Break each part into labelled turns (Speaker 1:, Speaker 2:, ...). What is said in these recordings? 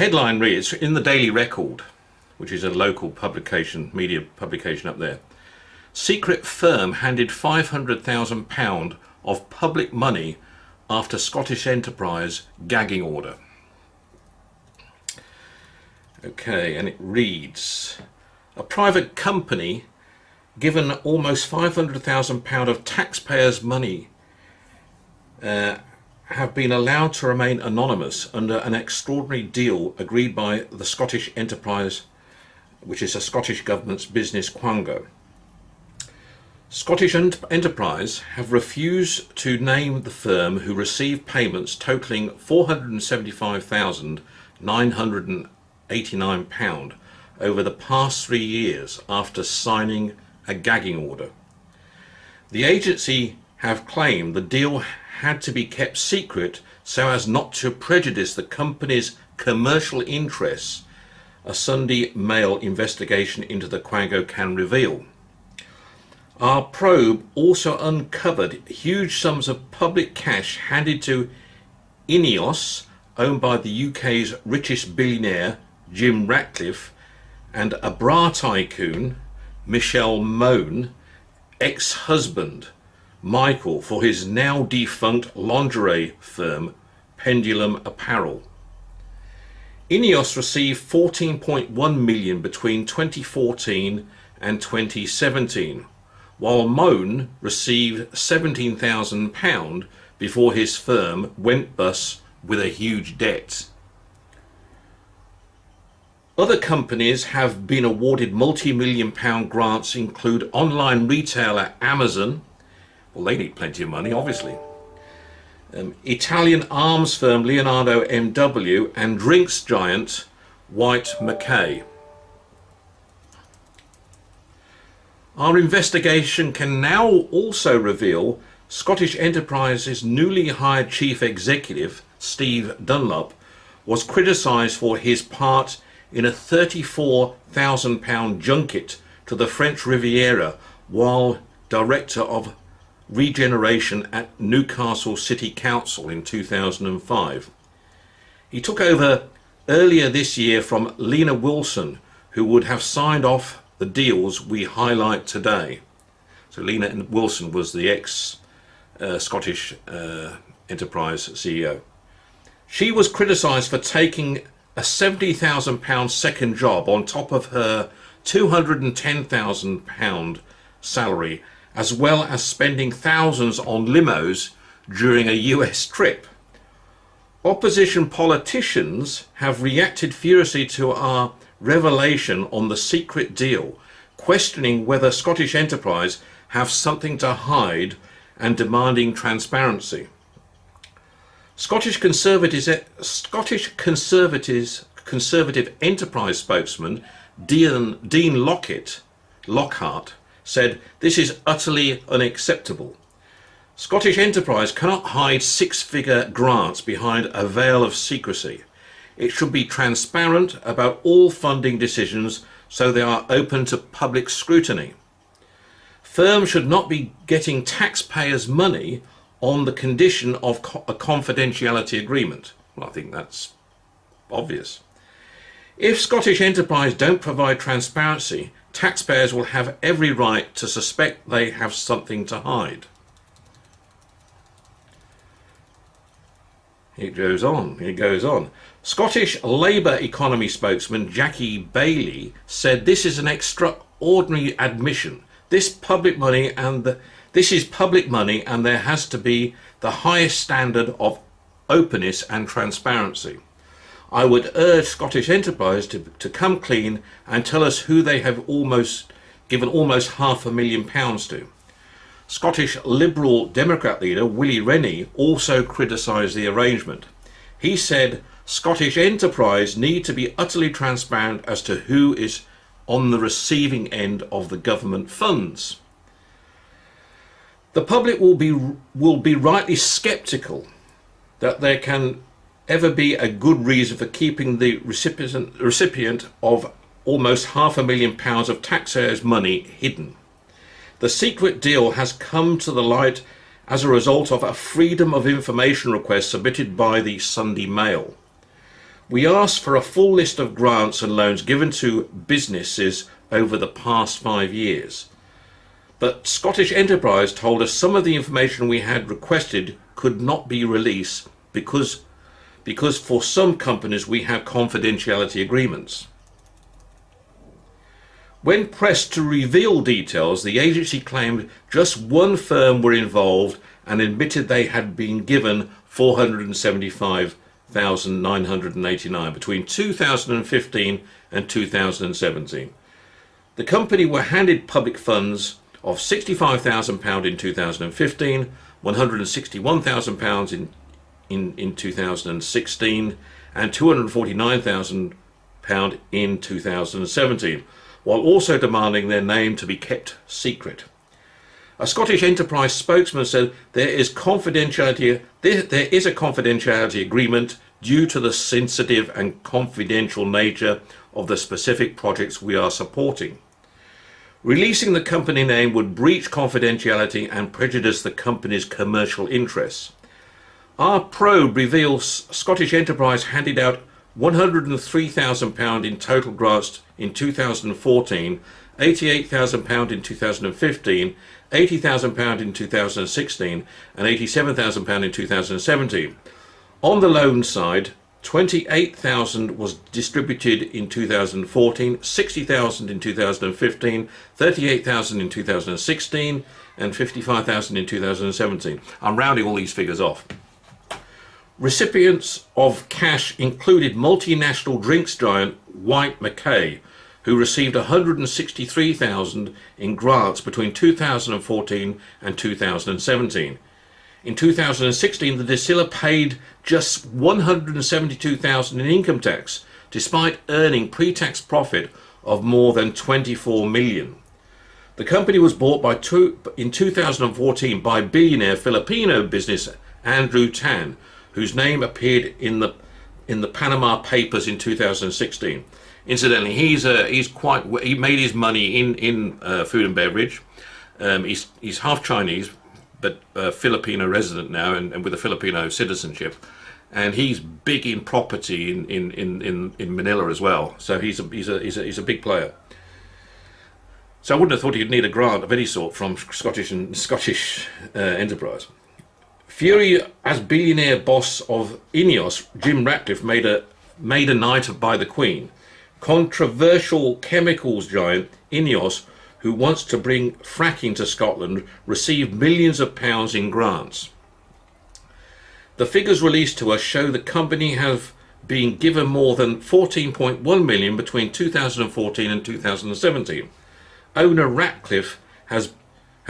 Speaker 1: Headline reads in the Daily Record, which is a local publication, media publication up there. Secret firm handed £500,000 of public money after Scottish enterprise gagging order. Okay, and it reads, a private company given almost £500,000 of taxpayers' money have been allowed to remain anonymous under an extraordinary deal agreed by the Scottish enterprise, which is a Scottish government's business Quango. Scottish enterprise have refused to name the firm who received payments totalling £475,989 over the past 3 years after signing a gagging order. The agency have claimed the deal had to be kept secret so as not to prejudice the company's commercial interests, a Sunday Mail investigation into the Quango can reveal. Our probe also uncovered huge sums of public cash handed to Ineos, owned by the UK's richest billionaire Jim Ratcliffe, and a bra tycoon, Michelle Mone, ex-husband Michael, for his now defunct lingerie firm Pendulum Apparel. Ineos received £14.1 million between 2014 and 2017, while Mone received £17,000 before his firm went bust with a huge debt. Other companies have been awarded multi-million-pound grants include online retailer Amazon. Well, they need plenty of money, obviously. Italian arms firm Leonardo MW and drinks giant White Mackay. Our investigation can now also reveal Scottish Enterprise's newly hired chief executive, Steve Dunlop, was criticised for his part in a £34,000 junket to the French Riviera while director of regeneration at Newcastle City Council in 2005. He took over earlier this year from Lena Wilson, who would have signed off the deals we highlight today. So Lena Wilson was the ex-Scottish Enterprise CEO. She was criticised for taking a £70,000 second job on top of her £210,000 salary, as well as spending thousands on limos during a US trip. Opposition politicians have reacted furiously to our revelation on the secret deal, questioning whether Scottish Enterprise have something to hide and demanding transparency. Scottish Conservative Enterprise spokesman Dean Lockhart said, "This is utterly unacceptable. Scottish Enterprise cannot hide six-figure grants behind a veil of secrecy. It should be transparent about all funding decisions so they are open to public scrutiny. Firms should not be getting taxpayers' money on the condition of a confidentiality agreement." Well, I think that's obvious. If Scottish Enterprise don't provide transparency, taxpayers will have every right to suspect they have something to hide. It goes on. Scottish Labour economy spokesman Jackie Bailey said, "This is an extraordinary admission. This is public money and there has to be the highest standard of openness and transparency. I would urge Scottish Enterprise to come clean and tell us who they have given almost £500,000 to." Scottish Liberal Democrat leader Willie Rennie also criticised the arrangement. He said Scottish Enterprise need to be utterly transparent as to who is on the receiving end of the government funds. The public will be rightly sceptical that there can ever be a good reason for keeping the recipient of almost £500,000 of taxpayers' money hidden. The secret deal has come to the light as a result of a Freedom of Information request submitted by the Sunday Mail. We asked for a full list of grants and loans given to businesses over the past 5 years. But Scottish Enterprise told us some of the information we had requested could not be released because for some companies we have confidentiality agreements. When pressed to reveal details, the agency claimed just one firm were involved and admitted they had been given $475,989 between 2015 and 2017. The company were handed public funds of £65,000 in 2015, £161,000 in 2016, and £249,000 in 2017, while also demanding their name to be kept secret. A Scottish Enterprise spokesman said there is a confidentiality agreement due to the sensitive and confidential nature of the specific projects we are supporting. Releasing the company name would breach confidentiality and prejudice the company's commercial interests. Our probe reveals Scottish Enterprise handed out £103,000 in total grants in 2014, £88,000 in 2015, £80,000 in 2016 and £87,000 in 2017. On the loan side, £28,000 was distributed in 2014, £60,000 in 2015, £38,000 in 2016 and £55,000 in 2017. I'm rounding all these figures off. Recipients of cash included multinational drinks giant White Mackay, who received £163,000 in grants between 2014 and 2017. In 2016, the distiller paid just £172,000 in income tax, despite earning pre-tax profit of more than £24 million. The company was bought in 2014 by billionaire Filipino business Andrew Tan, whose name appeared in the Panama Papers in 2016. Incidentally, he made his money in food and beverage. He's half Chinese, but Filipino resident now, and with a Filipino citizenship, and he's big in property in Manila as well. So he's a big player. So I wouldn't have thought he'd need a grant of any sort from Scottish Enterprise. Fury as billionaire boss of INEOS, Jim Ratcliffe, made a night by the Queen. Controversial chemicals giant INEOS, who wants to bring fracking to Scotland, received millions of pounds in grants. The figures released to us show the company have been given more than £14.1 million between 2014 and 2017. Owner Ratcliffe has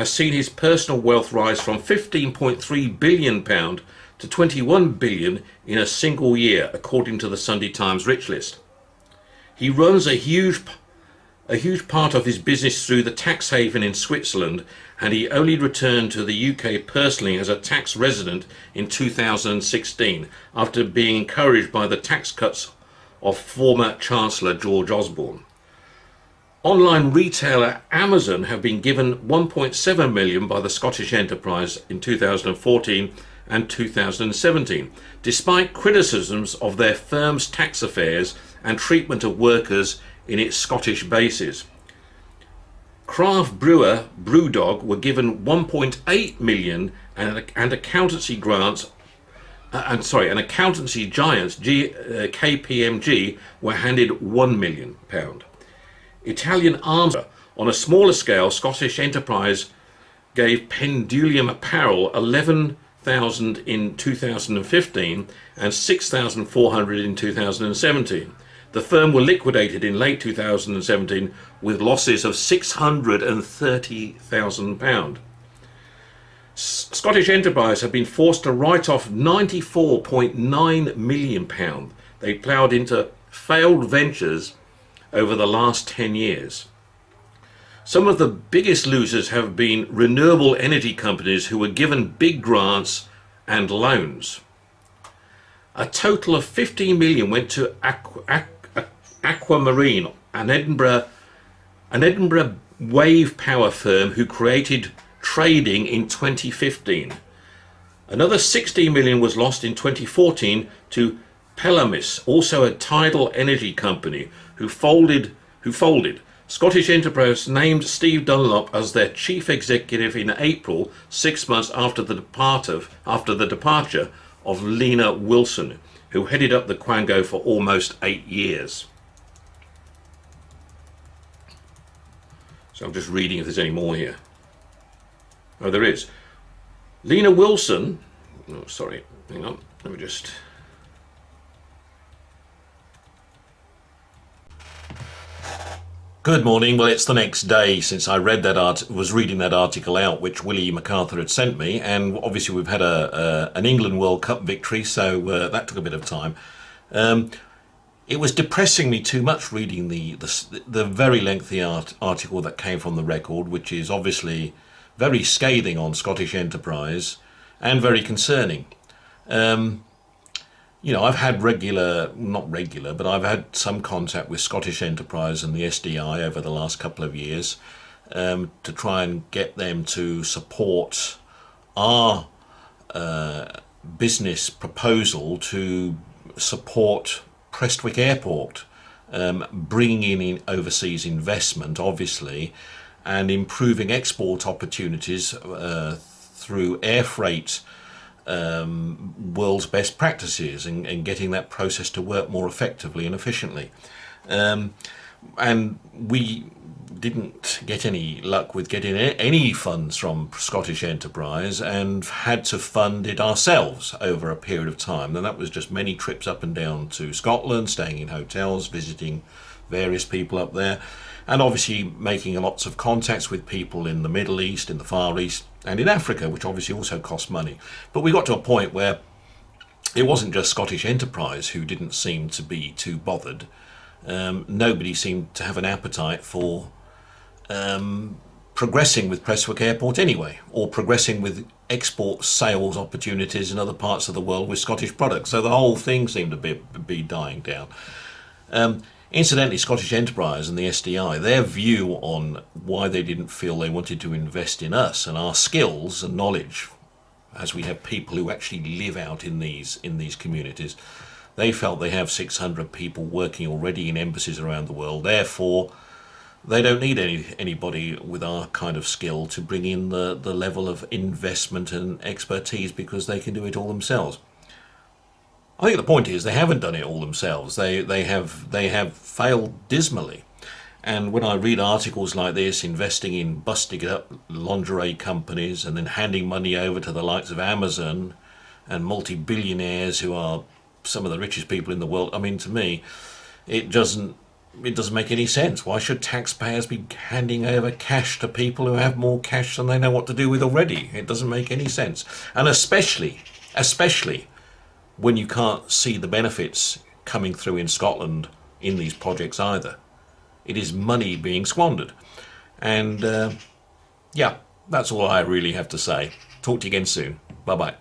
Speaker 1: seen his personal wealth rise from £15.3 billion to £21 billion in a single year, according to the Sunday Times Rich List. He runs a huge part of his business through the tax haven in Switzerland, and he only returned to the UK personally as a tax resident in 2016 after being encouraged by the tax cuts of former Chancellor George Osborne. Online retailer Amazon have been given £1.7 million by the Scottish Enterprise in 2014 and 2017, despite criticisms of their firm's tax affairs and treatment of workers in its Scottish bases. Craft brewer Brewdog were given £1.8 million and accountancy grants, and accountancy giants KPMG were handed £1 million. Italian arms. On a smaller scale, Scottish Enterprise gave Pendulum Apparel £11,000 in 2015 and £6,400 in 2017. The firm were liquidated in late 2017 with losses of £630,000. Scottish Enterprise have been forced to write off £94.9 million they ploughed into failed ventures over the last 10 years. Some of the biggest losers have been renewable energy companies who were given big grants and loans. A total of £15 million went to Aquamarine, an Edinburgh wave power firm who created trading in 2015. Another £16 million was lost in 2014 to Pelamis, also a tidal energy company, who folded. Scottish Enterprise named Steve Dunlop as their chief executive in April, 6 months after the departure of Lena Wilson, who headed up the Quango for almost 8 years. So I'm just reading if there's any more here. Oh, there is. Lena Wilson, oh, sorry, hang on, let me just... Good morning. Well, it's the next day since I read that was reading that article out, which Willie MacArthur had sent me, and obviously we've had an England World Cup victory, so that took a bit of time. It was depressing me too much reading the very lengthy article that came from the Record, which is obviously very scathing on Scottish Enterprise and very concerning. You know, I've had not regular, but I've had some contact with Scottish Enterprise and the SDI over the last couple of years to try and get them to support our business proposal to support Prestwick Airport, bringing in overseas investment, obviously, and improving export opportunities through air freight, world's best practices, and getting that process to work more effectively and efficiently. And we didn't get any luck with getting any funds from Scottish Enterprise and had to fund it ourselves over a period of time. And that was just many trips up and down to Scotland, staying in hotels, visiting various people up there, and obviously making lots of contacts with people in the Middle East, in the Far East, and in Africa, which obviously also cost money. But we got to a point where it wasn't just Scottish Enterprise who didn't seem to be too bothered. Nobody seemed to have an appetite for progressing with Prestwick Airport anyway, or progressing with export sales opportunities in other parts of the world with Scottish products. So the whole thing seemed to be dying down. Incidentally, Scottish Enterprise and the SDI, their view on why they didn't feel they wanted to invest in us and our skills and knowledge, as we have people who actually live out in these communities, they felt they have 600 people working already in embassies around the world. Therefore, they don't need anybody with our kind of skill to bring in the level of investment and expertise, because they can do it all themselves. I think the point is they haven't done it all themselves. They have failed dismally. And when I read articles like this, investing in busting up lingerie companies and then handing money over to the likes of Amazon and multi-billionaires who are some of the richest people in the world, I mean, to me, it doesn't make any sense. Why should taxpayers be handing over cash to people who have more cash than they know what to do with already? It doesn't make any sense. And especially when you can't see the benefits coming through in Scotland in these projects either. It is money being squandered. And yeah, that's all I really have to say. Talk to you again soon. Bye-bye.